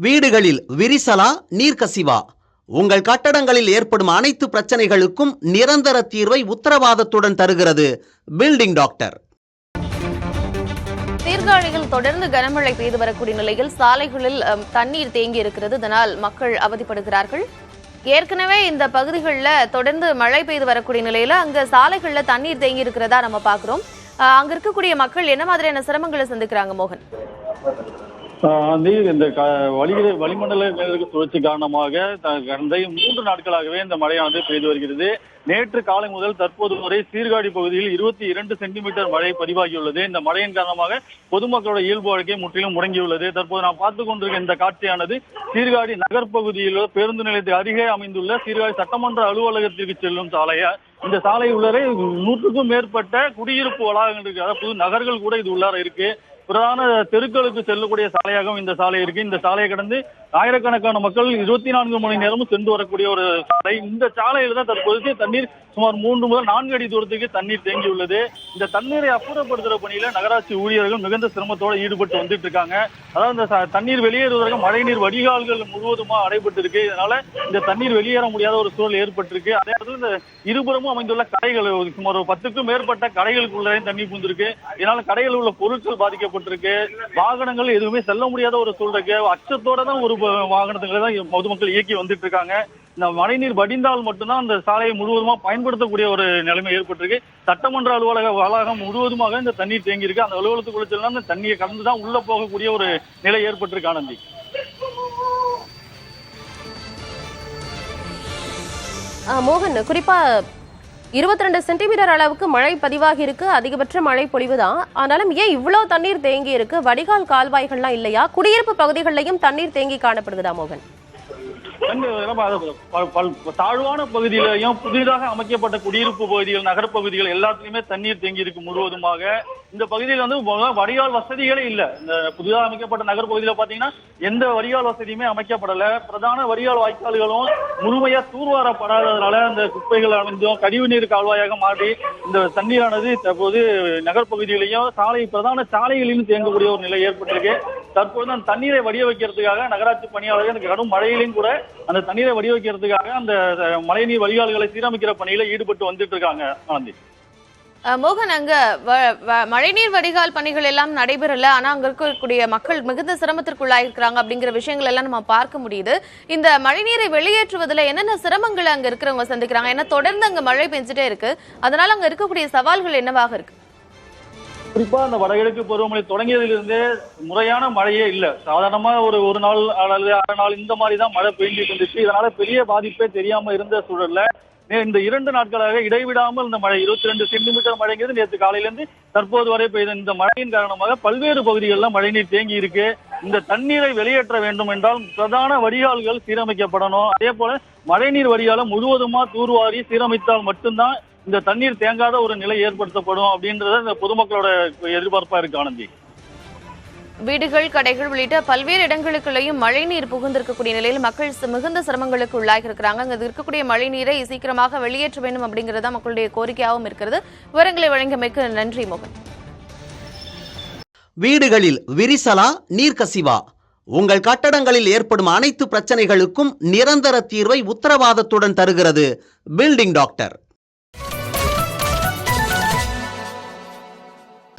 வீடுகளில் விரிசலா நீர்க்கசிவா? உங்கள் கட்டடங்களில் ஏற்படும் அனைத்து பிரச்சனைகளுக்கும் நிரந்தர தீர்வை உத்தரவாதத்துடன் தருகிறது பில்டிங் டாக்டர். சீர்காழியில் தொடர்ந்து கனமழை பெய்து வரக்கூடிய நிலையில் சாலைகளில் தண்ணீர் தேங்கி இருக்கிறது. இதனால் மக்கள் அவதிப்படுகிறார்கள். ஏற்கனவே இந்த பகுதிகளில் தொடர்ந்து மழை பெய்து வரக்கூடிய நிலையில அங்க சாலைகளில் தண்ணீர் தேங்கி இருக்கிறதா நம்ம பாக்குறோம். அங்க இருக்கக்கூடிய மக்கள் என்ன மாதிரியான சிரமங்களை சந்திக்கிறாங்க மோகன்? இந்த வளிமண்டல மேலடுக்கு சுழற்சி காரணமாக கடந்த 3 நாட்களாகவே இந்த மழையானது பெய்து வருகிறது. நேற்று காலை முதல் தற்போது வரை சீர்காழி பகுதியில் 22 சென்டிமீட்டர் மழை பதிவாகியுள்ளது. இந்த மழையின் காரணமாக பொதுமக்களோட இயல்பு வாழ்க்கை முற்றிலும் முடங்கியுள்ளது. தற்போது நாம் பார்த்துக் கொண்டிருக்கிற இந்த காட்சியானது சீர்காழி நகர்பகுதியில் பேருந்து நிலையத்தை அருகே அமைந்துள்ள சீர்காழி சட்டமன்ற அலுவலகத்திற்கு செல்லும் சாலையா. இந்த சாலை உள்ளரை 100க்கும் மேற்பட்ட குடியிருப்பு வளாகங்கள் இருக்கு. அதாவது புது நகர்கள் கூட இது உள்ளார இருக்கு. பிரதான தெருக்களுக்கு செல்லக்கூடிய சாலையாகவும் இந்த சாலை இருக்கு. இந்த சாலையை கடந்து ஆயிரக்கணக்கான மக்கள் 24 மணி நேரமும் சென்று வரக்கூடிய ஒரு சாலை. இந்த சாலையில தான் தற்போது தண்ணீர் சுமார் 3 முதல் 4 அடி தூரத்துக்கு தண்ணீர் தேங்கியுள்ளது. இந்த தண்ணீரை அப்புறப்படுத்துற பணியில நகராட்சி ஊழியர்கள் மிகுந்த சிரமத்தோடு ஈடுபட்டு வந்துட்டு இருக்காங்க. அதாவது இந்த தண்ணீர் வெளியேறுவதற்கு மழைநீர் வடிகால்கள் முழுவதுமா அடைபட்டு இருக்கு. இதனால இந்த தண்ணீர் வெளியேற முடியாத ஒரு சூழல் ஏற்பட்டிருக்கு. அதே நேரத்தில் இந்த இருபுறமும் அமைந்துள்ள கடைகள் சுமார் 10க்கும் மேற்பட்ட கடைகளுக்குள்ளே தண்ணீர் புந்திருக்கு. இதனால கடைகளில் உள்ள பொருட்கள் பாதிக்கப்பட்டிருக்கு. வாகனங்கள் எதுவுமே செல்ல முடியாத ஒரு சூழல் இருக்கு. அச்சத்தோட தான் ஒரு வாகனத்துகளை தான் பொதுமக்கள் இயக்கி வந்துட்டு இருக்காங்க. இந்த மழைநீர் வடிந்தால் மட்டும்தான் அந்த சாலையை முழுவதுமாக பயன்படுத்தக்கூடிய ஒரு நிலைமை ஏற்பட்டிருக்கு. சட்டமன்ற அலுவலக வளாகம் முழுவதுமாக இந்த தண்ணீர் தேங்கி இருக்கு. அந்த அலுவலகத்துக்குள்ள செல்லாம் இந்த தண்ணியை கலந்துதான் உள்ள போகக்கூடிய ஒரு நிலை ஏற்பட்டிருக்கு. ஆனந்தி, மோகன், குறிப்பா 22 சென்டிமீட்டர் அளவுக்கு மழை பதிவாகி இருக்கு. அதிகபட்ச மழை பொழிவுதான். ஆனாலும் ஏன் இவ்வளவு தண்ணீர் தேங்கி இருக்கு? வடிகால் கால்வாய்கள்லாம் இல்லையா? குடியிருப்பு பகுதிகளிலையும் தண்ணீர் தேங்கி காணப்படுகிறதா மோகன்? தாழ்வான பகுதியிலையும் புதிதாக அமைக்கப்பட்ட குடியிருப்பு பகுதிகள், நகர்பகுதிகள் எல்லாத்துலயுமே தண்ணீர் தேங்கி இருக்கு முழுவதுமாக. இந்த பகுதியில் வந்து வடிகால் வசதிகளே இல்லை. இந்த புதிதாக அமைக்கப்பட்ட நகர்பகுதியில பாத்தீங்கன்னா எந்த வடிகால் வசதியுமே அமைக்கப்படல. பிரதான வடிகால் வாய்க்கால்களும் முழுமையா தூர்வாரப்படாததுனால அந்த குப்பைகள் அமைந்தும் கழிவு நீர் கால்வாயாக மாறி இந்த தண்ணீரானது தற்போது நகர்பகுதியிலையும் பிரதான சாலைகளிலும் தேங்கக்கூடிய ஒரு நிலை ஏற்பட்டிருக்கு. தற்போது அந்த தண்ணீரை வடிய வைக்கிறதுக்காக நகராட்சி பணியாளர்கள் இந்த கடும் மழையிலும் கூட அந்த தண்ணீரை வடிய வைக்கிறதுக்காக அந்த மழைநீர் வடிகால்களை சீரமைக்கிற பணியில ஈடுபட்டு வந்துட்டு இருக்காங்க. ஆனந்தி, மோகன், அங்க மழைநீர் வடிகால் பணிகள் எல்லாம் நடைபெறல. ஆனா அங்க இருக்கக்கூடிய மக்கள் மிகுந்த சிரமத்திற்குள்ளாயிருக்கிறாங்க அப்படிங்கிற விஷயங்கள் எல்லாம் நம்ம பார்க்க முடியுது. இந்த மழைநீரை வெளியேற்றுவதில் என்னென்ன சிரமங்களை அங்க இருக்கிறவங்க சந்திக்கிறாங்க? ஏன்னா தொடர்ந்து அங்க மழை பெஞ்சிட்டே இருக்கு. அதனால அங்க இருக்கக்கூடிய சவால்கள் என்னவாக இருக்கு? குறிப்பா அந்த வடகிழக்கு பருவமழை தொடங்கியதிலிருந்தே முறையான மழையே இல்லை. சாதாரணமா ஒரு நாள் அல்லது 6 நாள் இந்த மாதிரி தான் மழை பெய்ஞ்சிட்டு இருந்துச்சு. இதனால பெரிய பாதிப்பே தெரியாம இருந்த சூழல்ல இந்த 2 நாட்களாக இடைவிடாமல் இந்த மழை 22 சென்டிமீட்டர் மழைங்கிறது நேற்று காலையிலிருந்து தற்போது வரை பெய்த இந்த மழையின் காரணமாக பல்வேறு பகுதிகளில் மழைநீர் தேங்கி இருக்கு. இந்த தண்ணீரை வெளியேற்ற வேண்டும் என்றால் பிரதான வடிகால்கள் சீரமைக்கப்படணும். அதே போல மழைநீர் வடிகாலை முழுவதுமா தூர்வாரி சீரமைத்தால் மட்டும்தான் இந்த தண்ணீர் தேங்காத ஒரு நிலை ஏற்படுத்தப்படும் அப்படின்றத இந்த பொதுமக்களோட எதிர்பார்ப்பா இருக்கு. ஆனந்தி, வீடுகள், கடைகள் உள்ளிட்ட பல்வேறு இடங்களுக்குள்ளேயும் மழைநீர் புகுந்திருக்கக்கூடிய நிலையில் மக்கள் மிகுந்த சிரமங்களுக்கு உள்ளாகி இருக்கிறாங்க. அங்க இருக்கக்கூடிய மழைநீரை சீக்கிரமாக வெளியேற்ற வேண்டும் அப்படிங்கிறதா மக்களுடைய கோரிக்கையாகவும் இருக்கிறது. விவரங்களை வழங்கியமைக்கு நன்றி மோகன். வீடுகளில் விரிசலா நீர்க்கசிவா? உங்கள் கட்டடங்களில் ஏற்படும் அனைத்து பிரச்சனைகளுக்கும் நிரந்தர தீர்வை உத்தரவாதத்துடன் தருகிறது பில்டிங் டாக்டர்.